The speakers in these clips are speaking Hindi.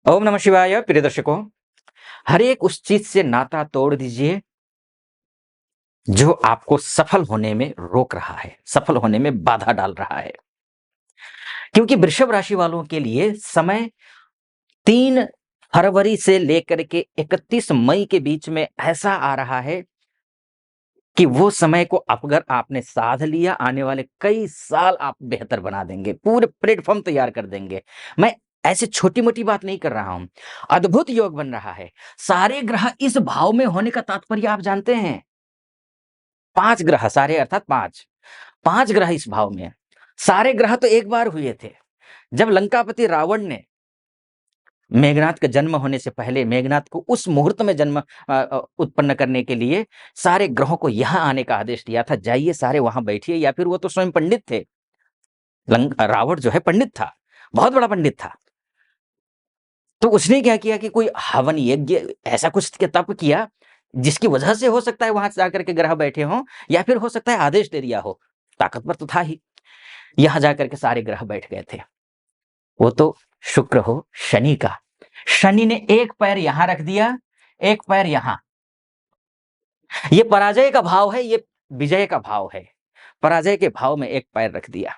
ओम नमः शिवाय। प्रिय दर्शकों, हर एक उस चीज से नाता तोड़ दीजिए जो आपको सफल होने में रोक रहा है, सफल होने में बाधा डाल रहा है। क्योंकि वृषभ राशि वालों के लिए समय 3 फरवरी से लेकर के 31 मई के बीच में ऐसा आ रहा है कि वो समय को अगर आपने साध लिया, आने वाले कई साल आप बेहतर बना देंगे, पूरे प्लेटफ़ॉर्म तैयार कर देंगे। मैं ऐसे छोटी-मोटी बात नहीं कर रहा हूँ, अद्भुत योग बन रहा है। सारे ग्रह इस भाव में होने का तात्पर्य आप जानते हैं? 5 ग्रह, सारे अर्थात 5, 5 ग्रह इस भाव में हैं। सारे ग्रह तो एक बार हुए थे। जब लंकापति रावण ने मेघनाद का जन्म होने से पहले मेघनाद को उस मुहूर्त में उत्पन्न करने के लिए सारे ग्रहों को यहाँ आने का आदेश दिया था, जाइए सारे वहाँ बैठिए, या फिर वो तो स्वयं पंडित थे। रावण जो है पंडित था, बहुत बड़ा पंडित था। तो उसने क्या किया कि कोई हवन यज्ञ ऐसा कुछ तप किया, जिसकी वजह से हो सकता है वहाँ जाकर के ग्रह बैठे हों, या फिर हो सकता है आदेश दे दिया हो, ताकतवर तो था ही। यहाँ जाकर के सारे ग्रह बैठ गए थे। वो तो शुक्र हो शनि का। शनि ने एक पैर यहाँ रख दिया, एक पैर यहाँ। ये पराजय का भाव है, ये विजय का भाव है। पराजय के भाव में एक पैर रख दिया।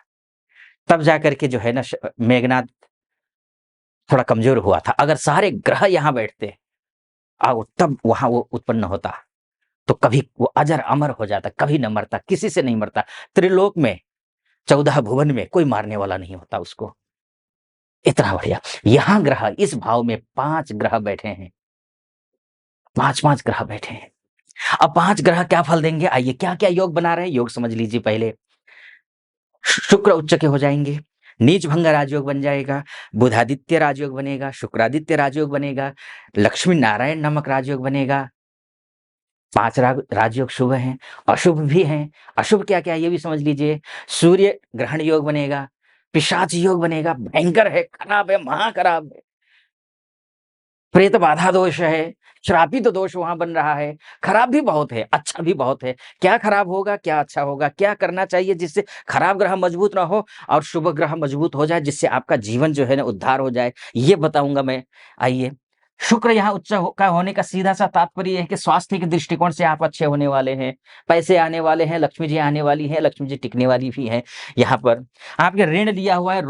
तब जाकर के जो है ना मेघनाद थोड़ा कमज़ोर हुआ था। अगर सारे ग्रह यहाँ बैठते तब वहाँ वो उत्पन्न होता, तो कभी वो अजर अमर हो जाता, कभी न मरता, किसी से नहीं मरता। त्रिलोक में, 14 भुवन में कोई मारने वाला नहीं होता उसको। इतना बढ़िया। यहाँ ग्रह इस भाव में 5 ग्रह बैठे हैं। 5-5 ग्रह बैठे हैं। अब 5 ग्रह क्या फल देंगे? आइए क्या-क्या योग बना रहे हैं, योग समझ लीजिए पहले। शुक्र उच्च के हो जाएँगे, नीच भंग राजयोग बन जाएगा, बुधादित्य राजयोग बनेगा, शुक्रादित्य राजयोग बनेगा, लक्ष्मी नारायण नामक राजयोग बनेगा। 5 राजयोग शुभ हैं, अशुभ भी हैं। अशुभ क्या-क्या ये भी समझ लीजिए। सूर्य ग्रहण योग बनेगा, पिशाच योग बनेगा, भयंकर है, खराब है, महा खराब है। प्रेत बाधा दोष है, श्रापित दोष वहाँ बन रहा है, खराब भी बहुत है, अच्छा भी बहुत है। क्या खराब होगा, क्या अच्छा होगा, क्या करना चाहिए जिससे खराब ग्रह मजबूत ना हो और शुभ ग्रह मजबूत हो जाए, जिससे आपका जीवन जो है ना उद्धार हो जाए, ये बताऊँगा मैं। आइए, शुक्र यहाँ उच्च का होने का सीधा-सा तात्पर्य ये है कि स्वास्थ्य के दृष्टिकोण से आप अच्छे होने वाले हैं, पैसे आने वाले हैं, लक्ष्मी जी आने वाली हैं, लक्ष्मी जी टिकने वाली भी हैं यहाँ पर। आपके ऋण लिया हुआ है,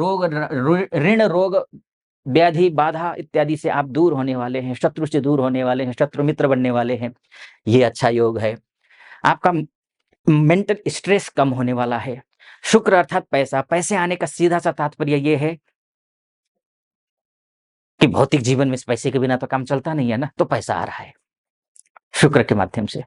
ऋण, रोग, व्याधि, बाधा इत्यादि से आप दूर होने वाले हैं, शत्रु से दूर होने वाले हैं, शत्रु मित्र बनने वाले हैं। ये अच्छा योग है। आपका मेंटल स्ट्रेस कम होने वाला है। शुक्र अर्थात पैसा, पैसे आने का सीधा-सा तात्पर्य ये है कि भौतिक जीवन में इस पैसे के बिना तो काम चलता नहीं है ना, तो पैसा आ रहा है, शुक्र के माध्यम से।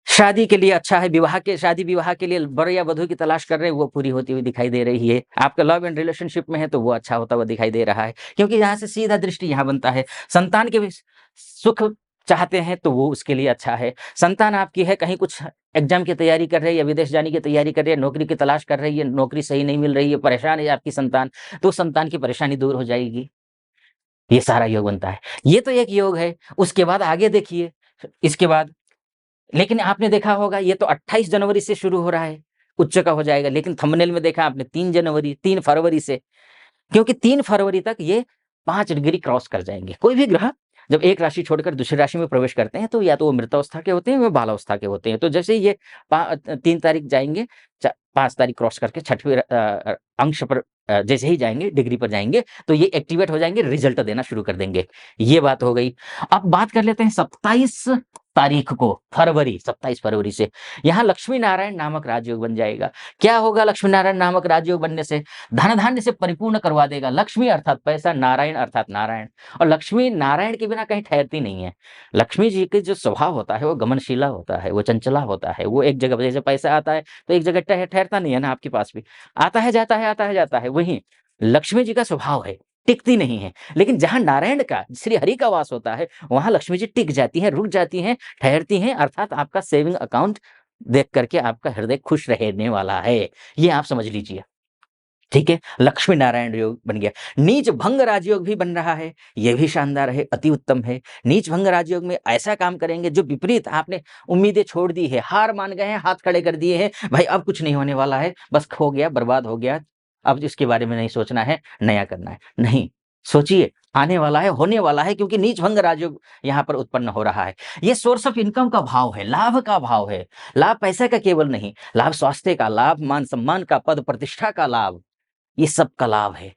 शादी के लिए अच्छा है, शादी-विवाह के लिए वर या वधू की तलाश कर रहे हैं, वो पूरी होती हुई दिखाई दे रही है। आपका लव एंड रिलेशनशिप में है, तो वो अच्छा होता हुआ दिखाई दे रहा है, क्योंकि यहाँ से सीधा दृष्टि यहाँ बनता है। संतान के भी सुख चाहते हैं, तो वो उसके लिए अच्छा है। संतान आपकी है, कहीं कुछ एग्ज़ाम की तैयारी कर रही है या विदेश जाने की तैयारी कर रही है, नौकरी की तलाश कर रही है, नौकरी सही नहीं मिल रही है, परेशान है आपकी संतान, तो संतान की परेशानी दूर हो जाएगी। ये सारा योग बनता है। ये तो एक योग है, उसके बाद आगे देखिए, इसके बाद लेकिन आपने देखा होगा ये तो 28 जनवरी से शुरू हो रहा है, उच्च का हो जाएगा, लेकिन थंबनेल में देखा आपने 3 फरवरी से, क्योंकि 3 फरवरी तक ये 5 डिग्री क्रॉस कर जाएँगे। कोई भी ग्रह जब एक राशि छोड़कर दूसरी राशि में प्रवेश करते हैं, तो या तो वो मृतावस्था के होते हैं, या बालावस्था के होते हैं। तो जैसे ही ये 3 तारीख जाएँगे, 5 तारीख क्रॉस करके 6वें अंश पर जैसे ही जाएँगे, डिग्री पर जाएँगे, तो ये एक्टिवेट हो जाएँगे, रिज़ल्ट देना शुरू कर देंगे। ये बात हो गई। अब बात कर लेते हैं 27 तारीख को, 27 फरवरी से, यहाँ लक्ष्मी नारायण नामक राजयोग बन जाएगा। क्या होगा लक्ष्मी नारायण नामक राजयोग बनने से? धन-धान्य से परिपूर्ण करवा देगा। लक्ष्मी अर्थात पैसा, नारायण अर्थात नारायण, और लक्ष्मी नारायण के बिना कहीं ठहरती नहीं है। लक्ष्मी जी के जो स्वभाव होता है, वो गमनशीला होता है, वो चंचला होता है। वो एक जगह जैसे पैसा आता है, तो एक जगह ठहरता नहीं है ना आपके पास भी। आता है, जाता है, आता है, जाता है। वहीं लक्ष्मी जी का स्वभाव है, टिकती नहीं है। लेकिन जहाँ नारायण का, श्री हरि का वास होता है, वहाँ लक्ष्मी जी टिक जाती हैं, रुक जाती हैं, ठहरती हैं, अर्थात आपका सेविंग अकाउंट देख कर के आपका हृदय खुश रहने वाला है। ये आप समझ लीजिए। ठीक है, लक्ष्मी नारायण योग बन गया। नीच भंग राजयोग भी बन रहा है, ये भी शानदार है, अति उत्तम है। नीच भंग राजयोग में ऐसा काम करेंगे जो विपरीत, आपने उम्मीदें छोड़ दी है, हार मान गए हैं, हाथ खड़े कर दिए हैं, भाई अब कुछ नहीं होने वाला है, बस खो गया, बर्बाद हो गया, अब इसके बारे में नहीं सोचना है, नया करना है। नहीं, सोचिए, आने वाला है, होने वाला है, क्योंकि नीच भंग राजयोग यहाँ पर उत्पन्न हो रहा है। ये सोर्स ऑफ इनकम का भाव है, लाभ का भाव है। लाभ पैसे का केवल नहीं, लाभ स्वास्थ्य का, लाभ मान-सम्मान का, पद प्रतिष्ठा का लाभ, ये सब का लाभ है।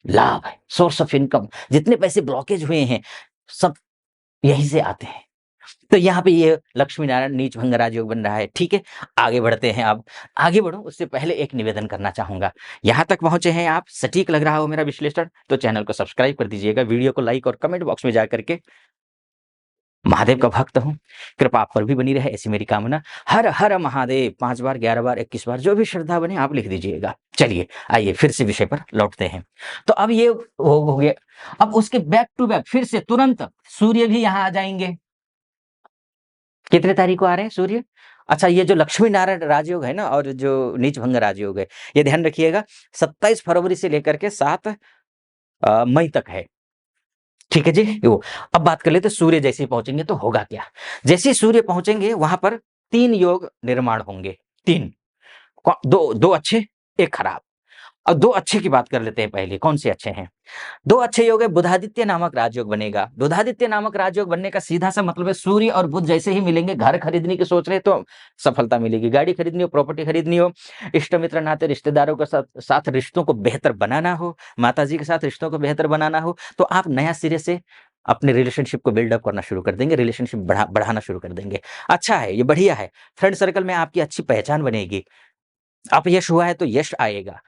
लाभ है, सोर्स ऑफ इनकम। जितने पैसे ब्लॉकेज हुए हैं, सब यहीं से आते हैं। तो यहाँ पे ये लक्ष्मी नारायण नीच भंग राजयोग बन रहा है। ठीक है, आगे बढ़ते हैं अब। आगे बढ़ूँ उससे पहले एक निवेदन करना चाहूँगा। यहाँ तक पहुँचे हैं आप, सटीक लग रहा हो मेरा विश्लेषण, तो चैनल को सब्सक्राइब कर दीजिएगा, वीडियो को लाइक और कमेंट बॉक्स में जाकर के महादेव का भक्त हूँ, कृपा आप पर भी बनी रहे, ऐसी मेरी कामना। हर हर महादेव 5 बार, 11 बार, 21 बार, जो भी श्रद्धा बने आप लिख दीजिएगा। चलिए, आइए फिर से विषय पर लौटते हैं। तो अब ये हो गया। अब उसके बैक टू बैक फिर से तुरंत सूर्य भी यहाँ आ जाएंगे। कितने तारीख को आ रहे हैं सूर्य? अच्छा, ये जो लक्ष्मी नारायण राजयोग है ना, और जो नीच भंग राजयोग है, ये ध्यान रखिएगा 27 फरवरी से लेकर के 7 मई तक है। ठीक है जी। वो अब बात कर लेते हैं सूर्य जैसे ही पहुंचेंगे तो होगा क्या। जैसे ही सूर्य पहुंचेंगे वहां पर 3 योग निर्माण होंगे। 3, दो अच्छे, एक खराब। अब 2 अच्छे की बात कर लेते हैं पहले, कौन से अच्छे हैं? 2 अच्छे योग है, बुधादित्य नामक राजयोग बनेगा। बुधादित्य नामक राजयोग बनने का सीधा सा मतलब है, सूर्य और बुध जैसे ही मिलेंगे, घर खरीदने की सोच रहे हैं तो सफलता मिलेगी, गाड़ी खरीदनी हो, प्रॉपर्टी खरीदनी हो, इष्ट मित्र नाते रिश्तेदारों के साथ रिश्तों को बेहतर बनाना हो, माताजी के साथ रिश्तों को बेहतर बनाना हो, तो आप नया सिरे से अपने रिलेशनशिप को बिल्डअप करना शुरू कर देंगे, रिलेशनशिप बढ़ाना शुरू कर देंगे। अच्छा है, ये बढ़िया है। फ्रेंड सर्कल में आपकी अच्छी पहचान बनेगी। अपयश हुआ है तो यश आएगा।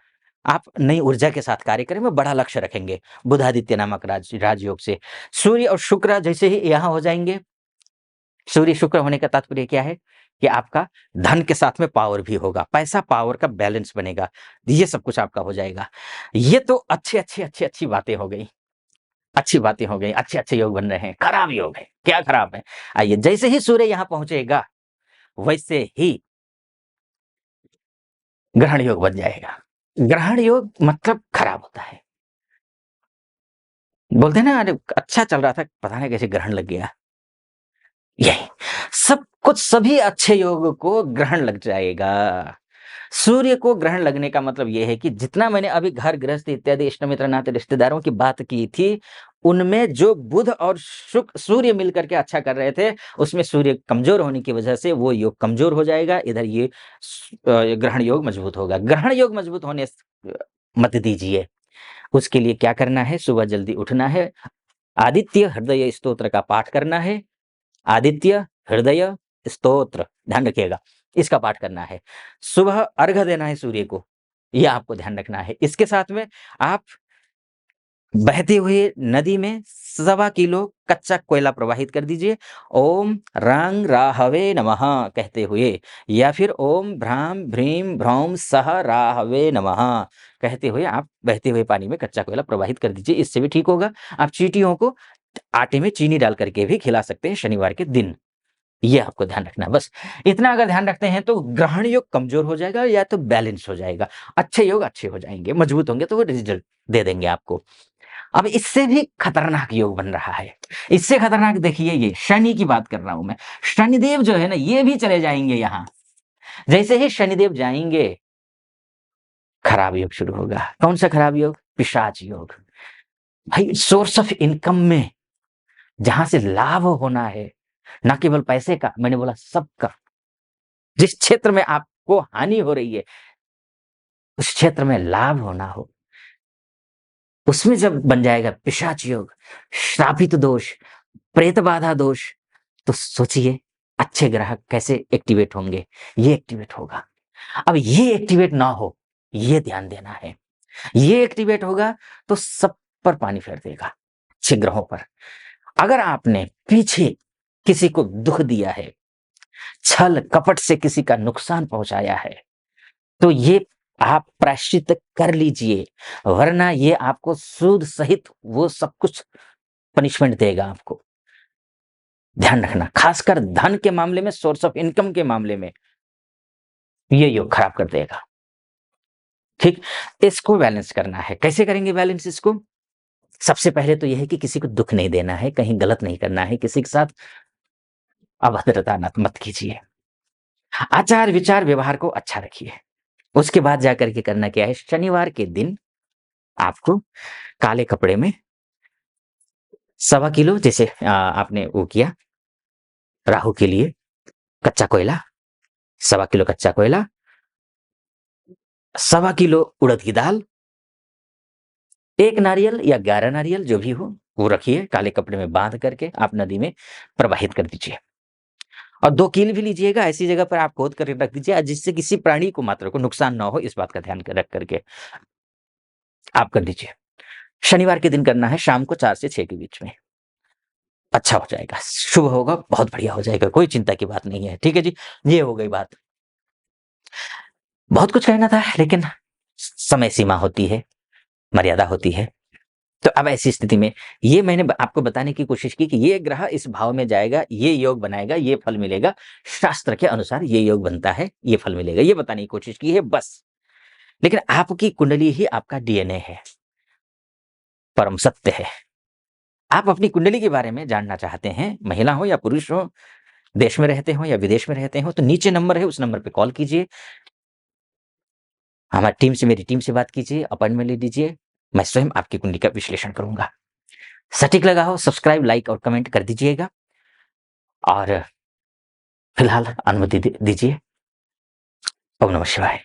आप नई ऊर्जा के साथ कार्य करेंगे, बड़ा लक्ष्य रखेंगे बुधादित्य नामक राजयोग से। सूर्य और शुक्र जैसे ही यहाँ हो जाएंगे, सूर्य शुक्र होने का तात्पर्य क्या है कि आपका धन के साथ में पावर भी होगा, पैसा पावर का बैलेंस बनेगा, ये सब कुछ आपका हो जाएगा। ये तो अच्छी बातें हो गई, अच्छी बातें हो गई, अच्छे अच्छे योग बन रहे हैं। खराब योग है, क्या खराब है? आइए, जैसे ही सूर्य यहाँ पहुंचेगा वैसे ही ग्रहण योग बन जाएगा। ग्रहण योग मतलब खराब होता है। बोलते हैं ना, अरे अच्छा चल रहा था, पता नहीं कैसे ग्रहण लग गया। यही सब कुछ, सभी अच्छे योग को ग्रहण लग जाएगा। सूर्य को ग्रहण लगने का मतलब यह है कि जितना मैंने अभी घर गृहस्थ इत्यादि इष्ट मित्र नाते रिश्तेदारों की बात की थी, उनमें जो बुध और सूर्य मिलकर के अच्छा कर रहे थे, उसमें सूर्य कमजोर होने की वजह से वो योग कमजोर हो जाएगा। इधर ये ग्रहण योग मजबूत होगा। ग्रहण योग मजबूत होने मत दीजिए। उसके लिए क्या करना है? सुबह जल्दी उठना है, आदित्य हृदय स्तोत्र का पाठ करना है। आदित्य हृदय स्तोत्र, ध्यान रखिएगा, इसका पाठ करना है। सुबह अर्घ्य देना है सूर्य को, यह आपको ध्यान रखना है। इसके साथ में आप बहती हुई नदी में 1.25 किलो कच्चा कोयला प्रवाहित कर दीजिए। ओम रंग राहवे नमः कहते हुए, या फिर ओम भ्राम भ्रीम भ्रौम सह राहवे नमः कहते हुए आप बहते हुए पानी में कच्चा कोयला प्रवाहित कर दीजिए, इससे भी ठीक होगा। आप चींटियों को आटे में चीनी डाल करके भी खिला सकते हैं शनिवार के दिन। ये आपको ध्यान रखना है। बस इतना अगर ध्यान रखते हैं तो ग्रहण योग कमजोर हो जाएगा या तो बैलेंस हो जाएगा। अच्छे योग अच्छे हो जाएंगे, मजबूत होंगे तो वो रिजल्ट दे देंगे आपको। अब इससे भी खतरनाक योग बन रहा है। इससे खतरनाक देखिए, ये शनि की बात कर रहा हूं मैं। शनिदेव जो है ना, ये भी चले जाएंगे यहां। जैसे ही शनिदेव जाएंगे, खराब योग शुरू होगा। कौन सा खराब योग? पिशाच योग। भाई, सोर्स ऑफ इनकम में जहां से लाभ होना है, ना केवल पैसे का, मैंने बोला सबका। जिस क्षेत्र में आपको हानि हो रही है, उस क्षेत्र में लाभ होना हो, उसमें जब बन जाएगा पिशाच योग, श्रापित दोष, प्रेत बाधा दोष, तो सोचिए अच्छे ग्राहक कैसे एक्टिवेट होंगे। ये एक्टिवेट होगा। अब ये एक्टिवेट ना हो, ये ध्यान देना है। ये एक्टिवेट होगा तो सब पर पानी फेर देगा, अच्छे ग्रहों पर। अगर आपने पीछे किसी को दुख दिया है, छल कपट से किसी का नुकसान पहुंचाया है, तो ये आप प्रायश्चित कर लीजिए, वरना ये आपको सूद सहित वो सब कुछ पनिशमेंट देगा आपको। ध्यान रखना, खासकर धन के मामले में, सोर्स ऑफ इनकम के मामले में ये योग खराब कर देगा। ठीक, इसको बैलेंस करना है। कैसे करेंगे बैलेंस इसको? सबसे पहले तो यह है कि किसी को दुख नहीं देना है, कहीं गलत नहीं करना है, किसी के साथ अभद्रता मत कीजिए। आचार विचार व्यवहार को अच्छा रखिए। उसके बाद जाकर के करना क्या है, शनिवार के दिन आपको काले कपड़े में 1.25 किलो जैसे आपने वो किया राहु के लिए कच्चा कोयला, 1.25 किलो कच्चा कोयला, 1.25 किलो उड़द की दाल, 1 नारियल या 11 नारियल जो भी हो, वो रखिए काले कपड़े में बाँध करके आप नदी में प्रवाहित कर दीजिए। और 2 कील भी लीजिएगा, ऐसी जगह पर आप खोद करके रख दीजिए जिससे किसी प्राणी को मात्र को नुकसान ना हो, इस बात का ध्यान रख करके आप कर दीजिए। शनिवार के दिन करना है शाम को 4 से 6 के बीच में। अच्छा हो जाएगा, शुभ होगा, बहुत बढ़िया हो जाएगा, कोई चिंता की बात नहीं है। ठीक है जी, ये हो गई बात। बहुत कुछ कहना था लेकिन समय सीमा होती है, मर्यादा होती है। तो अब ऐसी स्थिति में ये मैंने आपको बताने की कोशिश की कि ये ग्रह इस भाव में जाएगा, ये योग बनाएगा, ये फल मिलेगा। शास्त्र के अनुसार ये योग बनता है, ये फल मिलेगा, ये बताने की कोशिश की है बस। लेकिन आपकी कुंडली ही आपका डीएनए है, परम सत्य है। आप अपनी कुंडली के बारे में जानना चाहते हैं, महिला हो या पुरुष हो, देश में रहते हो या विदेश में रहते हो, तो नीचे नंबर है, उस नंबर पे कॉल कीजिए। हमारी टीम से, मेरी टीम से बात कीजिए, अपॉइंटमेंट ले लीजिए। मैं स्वयं आपकी कुंडली का विश्लेषण करूँगा। सटीक लगा हो, सब्सक्राइब, लाइक और कमेंट कर दीजिएगा और फिलहाल अनुमति दीजिए। ओम नमः शिवाय।